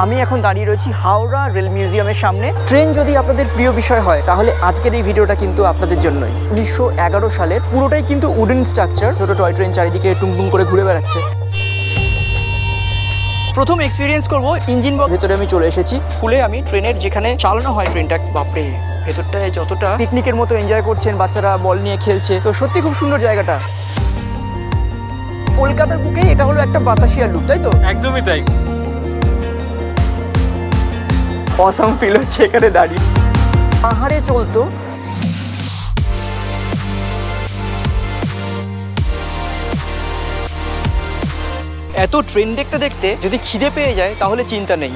আমি এখন দাঁড়িয়ে রয়েছি হাওড়া রেল মিউজিয়ামের সামনে। ট্রেন যদি আপনাদের প্রিয় বিষয় হয় তাহলে আজকের এই ভিডিওটা কিন্তু আপনাদের জন্যই। 1911 সালের পুরোটাই কিন্তু উডেন স্ট্রাকচার। ছোট টয় ট্রেন চারিদিকে টুংটুং করে ঘুরে বেড়াচ্ছে। প্রথম এক্সপিরিয়েন্স করব ইঞ্জিন বক্স। ভেতরে আমি চলে এসেছি। খুলে আমি ট্রেনের যেখানে চালানো হয় ট্রেনটা, বাপরে ভেতরটায় যতটা পিকনিকের মতো এনজয় করছেন, বাচ্চারা বল নিয়ে খেলছে, তো সত্যি খুব সুন্দর জায়গাটা। কলকাতার বুকে এটা হলো একটা বাতাসিয়া লুপ, তাই তো? একদমই তাই। অসাম ফিল হচ্ছে এখানে দাঁড়িয়ে। পাহাড়ে চলতো এত ট্রেন দেখতে দেখতে যদি খিদে পেয়ে যায় তাহলে চিন্তা নেই।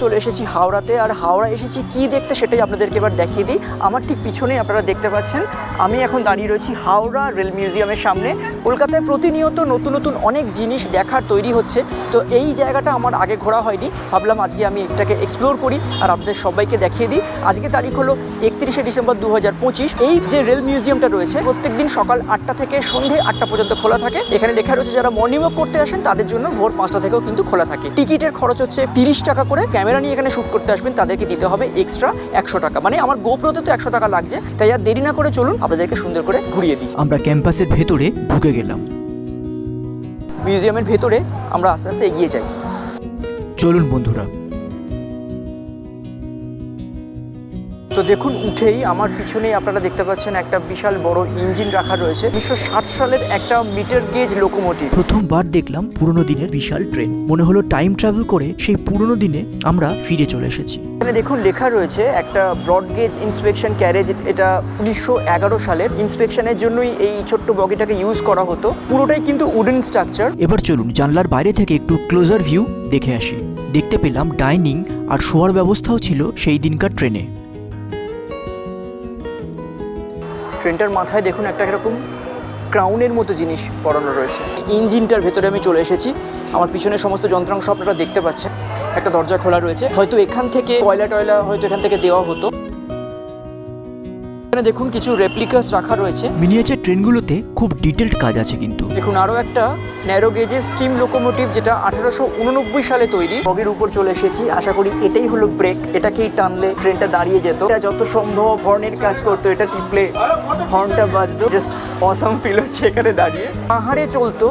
চলে এসেছি হাওড়াতে, আর হাওড়া এসেছি কি দেখতে সেটাই আপনাদেরকে এবার দেখিয়ে দিই। আমার ঠিক পিছনে আপনারা দেখতে পাচ্ছেন আমি এখন দাঁড়িয়ে রয়েছি হাওড়া রেল মিউজিয়ামের সামনে। কলকাতায় প্রতিনিয়ত নতুন নতুন অনেক জিনিস দেখার তৈরি হচ্ছে, তো এই জায়গাটা আমার আগে ঘোরা হয়নি, ভাবলাম আজকে আমি এটাকে এক্সপ্লোর করি আর আপনাদের সবাইকে দেখিয়ে দিই। আজকে তারিখ হলো 31শে ডিসেম্বর 2025। এই যে রেল মিউজিয়ামটা রয়েছে প্রত্যেক দিন সকাল 8টা থেকে সন্ধে 8টা পর্যন্ত খোলা থাকে। এখানে লেখা রয়েছে যারা মর্নিং ওয়াক করতে আসেন তাদের জন্য ভোর 5টা থেকেও কিন্তু খোলা থাকে। টিকিটের খরচ হচ্ছে 30 টাকা করে। ক্যামেরা নিয়ে এখানে শ্যুট করতে আসবেন তাদেরকে দিতে হবে এক্সট্রা 100 টাকা। মানে আমার গোপ্রোতে তো 100 টাকা লাগছে, তাই আর দেরি না করে চলুন আপনাদেরকে সুন্দর করে ঘুরিয়ে দিই। আমরা ক্যাম্পাসের ভেতরে ঢুকে গেলাম। মিউজিয়ামের ভেতরে আমরা আস্তে আস্তে এগিয়ে যাই। চলুন বন্ধুরা। তো দেখুন, উঠেই আমার পিছনেই আপনারা দেখতে পাচ্ছেন একটা বিশাল বড় ইঞ্জিন রাখা রয়েছে। 1960 সালের একটা মিটার গেজ লোকোমোটিভ। প্রথমবার দেখলাম পুরনো দিনের বিশাল ট্রেন। মনে হলো টাইম ট্রাভেল করে সেই পুরনো দিনে আমরা ফিরে চলে এসেছি। এখানে দেখুন লেখা রয়েছে একটা ব্রড গেজ ইন্সপেকশন ক্যারেজ। এটা 1911 সালের ইন্সপেকশনের জন্যই এই ছোট্ট বগিটাকে ইউজ করা হতো। পুরোটাই কিন্তু উডেন স্ট্রাকচার। এবার চলুন জানলার বাইরে থেকে একটু ক্লোজার ভিউ দেখে আসি। দেখতে পেলাম ডাইনিং আর শোয়ার ব্যবস্থাও ছিল সেই দিনকার ট্রেনে। ট্রেনটার মাথায় দেখুন একটা এরকম ক্রাউনের মতো জিনিস পরানো রয়েছে। ইঞ্জিনটার ভেতরে আমি চলে এসেছি। আমার পিছনে সমস্ত যন্ত্রাংশ আপনারা দেখতে পাচ্ছেন। একটা দরজা খোলা রয়েছে, হয়তো এখান থেকে কয়লা টয়লা হয়তো এখান থেকে দেওয়া হতো। এখানে দেখুন কিছু রেপ্লিকাস রাখা রয়েছে। মিনিয়েচার ট্রেনগুলোতে খুব ডিটেলড কাজ আছে কিন্তু। দেখুন আরও একটা ন্যারো গেজের স্টিম লোকোমোটিভ, যেটা 1889 সালে তৈরি। বগির উপর চলে এসেছি। আশা করি এটাই হলো ব্রেক, এটাকেই টানলে ট্রেনটা দাঁড়িয়ে যেত। এটা যত সম্ভব হর্নের কাজ করতো, এটা টিপলে হর্নটা বাজতো। জাস্ট অসাম ফিল হচ্ছে এখানে দাঁড়িয়ে। পাহাড়ে চলতো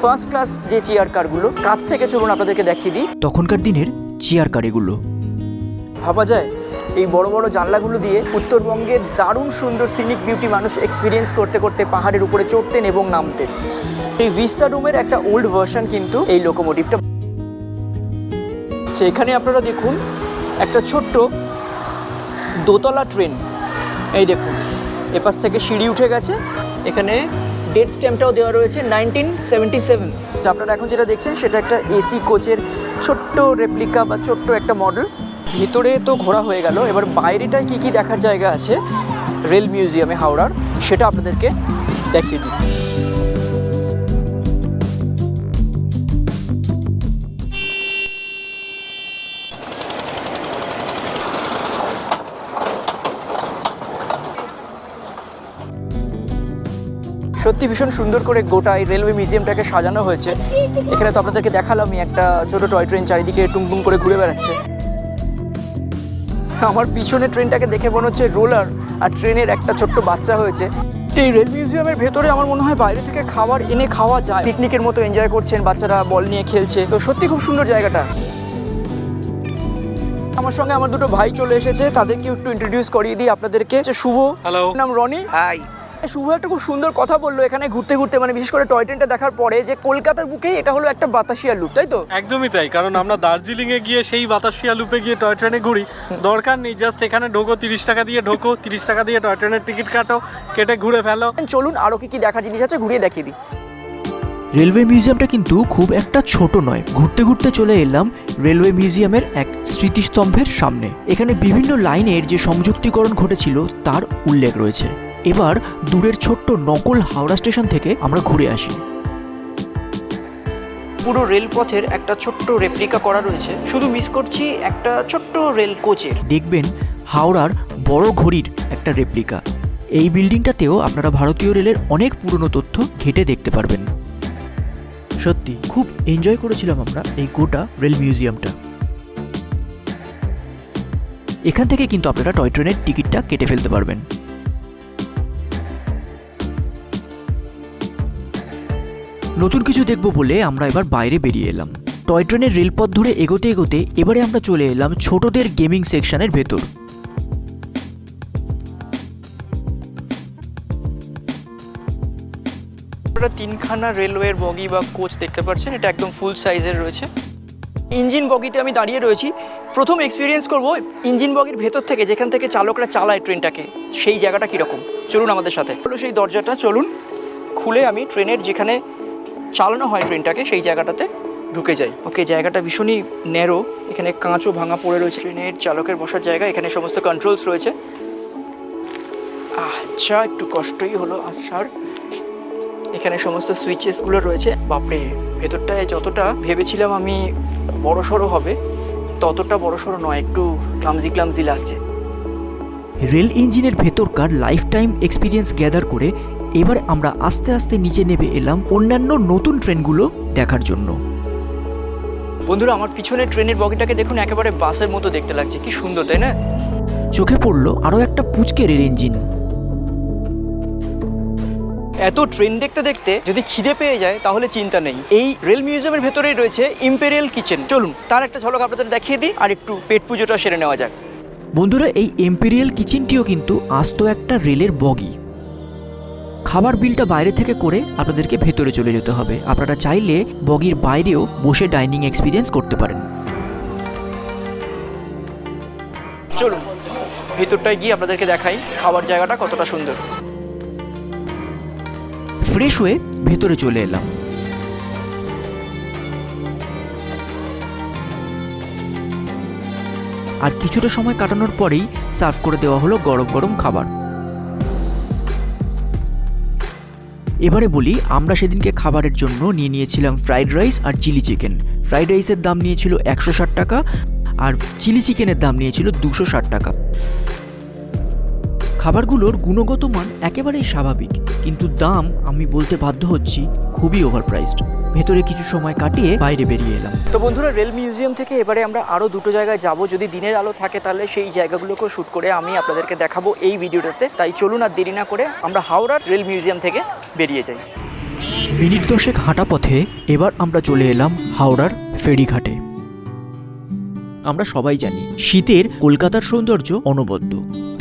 ফার্স্ট ক্লাস যে চেয়ার কারগুলো। কাছ থেকে চলুন আপনাদেরকে দেখিয়ে দিই। তখনকার দিনের চেয়ার কার এগুলো। ভাবা যায় এই বড় বড় জানলাগুলো দিয়ে উত্তরবঙ্গের দারুণ সুন্দর সিনিক বিউটি মানুষ এক্সপিরিয়েন্স করতে করতে পাহাড়ের উপরে চড়তেন এবং নামতেন। এই ভিস্তা রুমের একটা ওল্ড ভার্সন কিন্তু এই লোকোমোটিভটা। এখানে আপনারা দেখুন একটা ছোট্ট দোতলা ট্রেন। এই দেখুন এপাশ থেকে সিঁড়ি উঠে গেছে। এখানে ডেট স্ট্যাম্পটাও দেওয়া রয়েছে 1977। আপনারা এখন যেটা দেখছেন সেটা একটা এসি কোচের ছোট্ট রেপ্লিকা বা ছোট্ট একটা মডেল। ভিতরে তো ঘোরা হয়ে গেল, এবার বাইরেটায় কি কি দেখার জায়গা আছে রেল মিউজিয়ামে হাওড়ার সেটা আপনাদেরকে দেখিয়ে দিই। সত্যি ভীষণ সুন্দর করে গোটা এই রেলওয়ে মিউজিয়ামটাকে সাজানো হয়েছে। এখানে তো আপনাদেরকে দেখালামই একটা ছোট টয় ট্রেন চারিদিকে টুংটুং করে ঘুরে বেড়াচ্ছে। আমার পিছনে ট্রেনটাকে দেখে মনে হচ্ছে রোলার, আর ট্রেনের একটা ছোট্ট বাচ্চা হয়েছে। এই রেল মিউজিয়ামের ভেতরে আমার মনে হয় বাইরে থেকে খাবার এনে খাওয়া যায়। পিকনিকের মতো এনজয় করছেন, বাচ্চারা বল নিয়ে খেলছে, তো সত্যি খুব সুন্দর জায়গাটা। আমার সঙ্গে আমার দুটো ভাই চলে এসেছে, তাদেরকে একটু ইন্ট্রোডিউস করিয়ে দিই আপনাদেরকে। শুভ, হ্যালো। নাম রনি। হাই। শুভ একটা খুব সুন্দর কথা বললো এখানে ঘুরতে ঘুরতে, মানে বিশেষ করে টয় ট্রেনটা দেখার পরে, যে কলকাতার বুকেই এটা হলো একটা বাতাসিয়া লুপ, তাই তো? একদমই তাই, কারণ আমরা দার্জিলিং এ গিয়ে সেই বাতাসিয়া লুপে গিয়ে টয় ট্রেনে ঘুরি। দরকার নেই, জাস্ট এখানে ঢোকো, 30 টাকা দিয়ে ঢোকো, 30 টাকা দিয়ে টয় ট্রেনের টিকিট কাটো, কেটে ঘুরে ফেলো। চলুন আরো কি কি দেখার জিনিস আছে ঘুরিয়ে দেখিয়ে দিই। রেলওয়ে মিউজিয়ামটা কিন্তু খুব একটা ছোট নয়। ঘুরতে ঘুরতে চলে এলাম রেলওয়ে মিউজিয়ামের এক স্মৃতিস্তম্ভের সামনে। এখানে বিভিন্ন লাইনের যে সংযুক্তিকরণ ঘটেছিল তার উল্লেখ রয়েছে। এবার দূরের ছোট্ট নকল হাওড়া স্টেশন থেকে আমরা ঘুরে আসি। পুরো রেলপথের একটা ছোট্ট রেপ্লিকা করা রয়েছে, শুধু মিস করছি একটা ছোট্ট রেল কোচের। দেখবেন হাওড়ার বড় ঘড়ির একটা রেপ্লিকা। এই বিল্ডিংটাতেও আপনারা ভারতীয় রেলের অনেক পুরনো তথ্য ঘেঁটে দেখতে পারবেন। সত্যি খুব এনজয় করেছিলাম আমরা এই গোটা রেল মিউজিয়ামটা। এখান থেকে কিন্তু আপনারা টয় ট্রেনের টিকিটটা কেটে ফেলতে পারবেন। নতুন কিছু দেখব বলে আমরা এবার বাইরে বেরিয়ে এলাম। টয় ট্রেনের রেলপথ ধরে এগোতে এগোতে এবারে আমরা চলে এলাম ছোটদের গেমিং সেকশনের ভেতর। আপনারা তিনখানা রেলওয়ের বগি বা কোচ দেখতে পাচ্ছেন, এটা একদম ফুল সাইজের রয়েছে। ইঞ্জিন বগিতে আমি দাঁড়িয়ে রয়েছি, প্রথম এক্সপিরিয়েন্স করব ইঞ্জিন বগির ভেতর থেকে, যেখান থেকে চালকরা চালায় ট্রেনটাকে, সেই জায়গাটা কীরকম। চলুন আমাদের সাথে। হলো সেই দরজাটা, চলুন খুলে আমি ট্রেনের যেখানে চালানো হয় ট্রেনটাকে সেই জায়গাটাতে ঢুকে যাই। ওকে, জায়গাটা ভীষণই ন্যারো, এখানে কাঁচও ভাঙা পড়ে রয়েছে। ট্রেনের চালকের বসার জায়গা, এখানে সমস্ত কন্ট্রোলস রয়েছে। আচ্ছা, একটু কষ্টই হলো আসার। এখানে সমস্ত সুইচেসগুলো রয়েছে। বাপরে, ভেতরটায় যতটা ভেবেছিলাম আমি বড়সড় হবে ততটা বড়সড় নয়, একটু ক্লামজি লাগছে। রেল ইঞ্জিনের ভেতরকার লাইফ টাইম এক্সপিরিয়েন্স গ্যাদার করে এবার আমরা আস্তে আস্তে নিচে নেমে এলাম অন্যান্য নতুন ট্রেনগুলো দেখার জন্য। বন্ধুরা, আমার পিছনে ট্রেনের বগিটাকে দেখুন, একেবারে বাসের মতো দেখতে লাগছে, কি সুন্দর তাই না? চোখে পড়লো আরও একটা পুচকে রেল ইঞ্জিন। এত ট্রেন দেখতে দেখতে যদি খিদে পেয়ে যায় তাহলে চিন্তা নেই, এই রেল মিউজিয়ামের ভেতরেই রয়েছে ইম্পেরিয়াল কিচেন। চলুন তার একটা ঝলক আপনাদের দেখিয়ে দিই, আর একটু পেট পুজোটা সেরে নেওয়া যাক। বন্ধুরা, এই এম্পেরিয়াল কিচেনটিও কিন্তু আস্ত একটা রেলের বগি। খাবার বিলটা বাইরে থেকে করে আপনাদেরকে ভেতরে চলে যেতে হবে। আপনারা চাইলে বগির বাইরেও বসে ডাইনিং এক্সপিরিয়েন্স করতে পারেন। চলুন ভেতরটায় গিয়ে আপনাদেরকে দেখাই খাবার জায়গাটা কতটা সুন্দর। ফ্রেশ হয়ে ভেতরে চলে এলাম। আর কিছুটা সময় কাটানোর পরেই সার্ভ করে দেওয়া হলো গরম গরম খাবার। এবারে বলি, আমরা সেদিনকে খাবারের জন্য নিয়েছিলাম ফ্রাইড রাইস আর চিলি চিকেন। ফ্রাইড রাইসের দাম নিয়েছিল 160 টাকা আর চিলি চিকেনের দাম নিয়েছিল 260 টাকা। খাবারগুলোর গুণগত মান একেবারেই স্বাভাবিক, কিন্তু দাম আমি বলতে বাধ্য হচ্ছি খুবই ওভার প্রাইসড। ভেতরে কিছু সময় কাটিয়ে বাইরে বেরিয়ে এলাম। তো বন্ধুরা, রেল মিউজিয়াম থেকে এবারে আমরা আরও দুটো জায়গায় যাব। যদি দিনের আলো থাকে তাহলে সেই জায়গাগুলোকেও শ্যুট করে আমি আপনাদেরকে দেখাবো এই ভিডিওটাতে। তাই চলুন আর দেরি না করে আমরা হাওড়ার রেল মিউজিয়াম থেকে বেরিয়ে যাই। মিনিট 10 হাঁটা পথে এবার আমরা চলে এলাম হাওড়ার ফেরিঘাটে। আমরা সবাই জানি শীতের কলকাতার সৌন্দর্য অনবদ্য,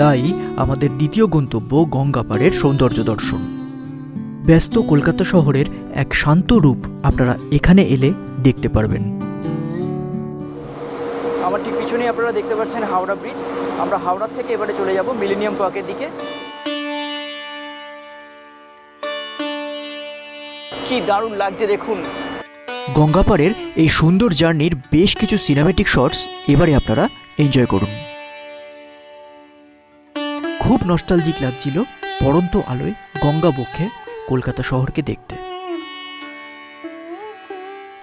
তাই আমাদের দ্বিতীয় গন্তব্য গঙ্গাপাড়ের সৌন্দর্য দর্শন। ব্যস্ত কলকাতা শহরের এক শান্ত রূপ আপনারা এখানে এলে দেখতে পারবেন। আমার ঠিক পিছনেই আপনারা দেখতে পাচ্ছেন হাওড়া ব্রিজ। আমরা হাওড়ার থেকে এবারে চলে যাব মিলেনিয়াম পার্কের দিকে। কি দারুণ লাগছে দেখুন। গঙ্গাপাড়ের এই সুন্দর জার্নির বেশ কিছু সিনেমেটিক শটস এবারে আপনারা এনজয় করুন। খুব নস্টালজিক লাগছিল পড়ন্ত আলোয় গঙ্গা বক্ষে কলকাতা শহরকে দেখতে।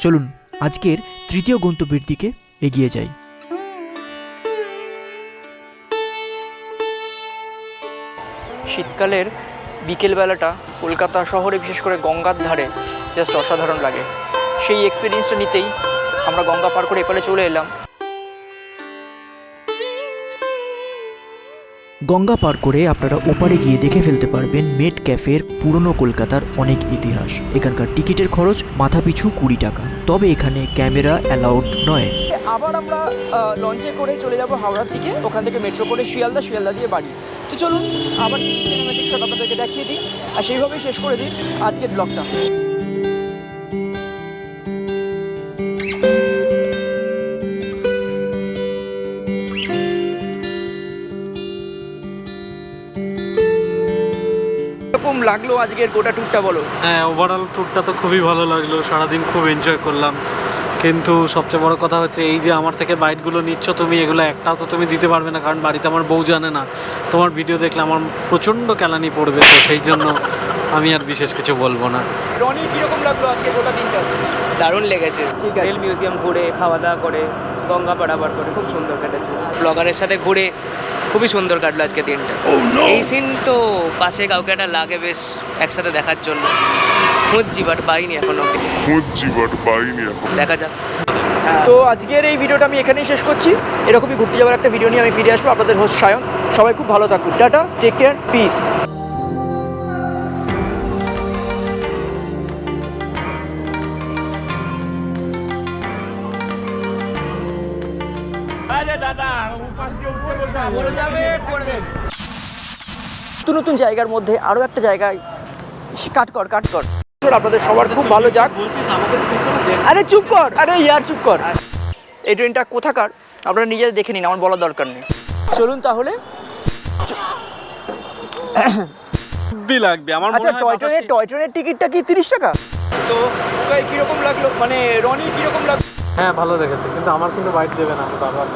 চলুন আজকের তৃতীয় গন্তব্যের দিকে এগিয়ে যাই। শীতকালের বিকেলবেলাটা কলকাতা শহরে, বিশেষ করে গঙ্গার ধারে, জাস্ট অসাধারণ লাগে। সেই এক্সপিরিয়েন্সটা নিতেই আমরা গঙ্গা পার করে এপারে চলে এলাম। গঙ্গা পার করে আপনারা ওপারে গিয়ে দেখে ফেলতে পারবেন মেট ক্যাফের পুরনো কলকাতার অনেক ইতিহাস। এখানকার টিকিটের খরচ মাথাপিছু 20 টাকা, তবে এখানে ক্যামেরা অ্যালাউড নয়। আবার আমরা লঞ্চে করে চলে যাব হাওড়ার দিকে, ওখান থেকে মেট্রো করে শিয়ালদা দিয়ে বাড়ি। তো চলুন আবার কিছু সিনেমেটিক শট আপনাদেরকে দেখিয়ে দিই, আর সেইভাবেই শেষ করে দিই আজকের ব্লগটা। এরকম লাগলো আজকের গোটা ট্যুরটা, বলো? হ্যাঁ, ওভারঅল ট্যুরটা তো খুবই ভালো লাগলো, সারাদিন খুব এনজয় করলাম। কিন্তু সবচেয়ে বড় কথা হচ্ছে এই যে আমার থেকে বাইটগুলো নিচ্ছ তুমি, এগুলো একটাও তো তুমি দিতে পারবে না, কারণ বাড়িতে আমার বউ জানে না। তোমার ভিডিও দেখলে আমার প্রচণ্ড কেলানি পড়বে, তো সেই জন্য আমি আর বিশেষ কিছু বলবো না। রনি, কীরকম লাগলো আজকে গোটা দিনটা? দারুণ লেগেছে। ঠিক আছে। রেল মিউজিয়াম ঘুরে, খাওয়া দাওয়া করে, গঙ্গা পাড়াবার করে খুব সুন্দর কেটেছে। ব্লগারের সাথে ঘুরে খুবই সুন্দর কাটলো আজকে দিনটা। এই সিন তো পাশে কাউকে একটা লাগে বেশ একসাথে দেখার জন্য। খুঁজছি বাট পাইনি এখনো, দেখা যাক। তো আজকের এই ভিডিওটা আমি এখানেই শেষ করছি। এরকমই ঘুরতে যাওয়ার একটা ভিডিও নিয়ে আমি ফিরে আসবো, আপনাদের হোস্ট সায়ন। সবাই খুব ভালো থাকুন, টাটা, টেক কেয়ার, পিস। নতুন নতুন জায়গার মধ্যে আরও একটা জায়গায় কাট কর আপনাদের সবার খুব ভালো যাক। আরে চুপ কর, আরে ইয়ার চুপ কর। এই ট্রেনটা কোথাকার আপনারা নিজেদের দেখে নিন, আমার বলার দরকার নেই। চলুন তাহলে। লাগবে আমার আচ্ছা, টয় ট্রেনের টিকিটটা কি 30 টাকা? তো কিরকম লাগলো, মানে রনি কিরকম লাগলো? হ্যাঁ ভালো লেগেছে, কিন্তু আমার কিন্তু বাইট দেবে না, আমি বারবার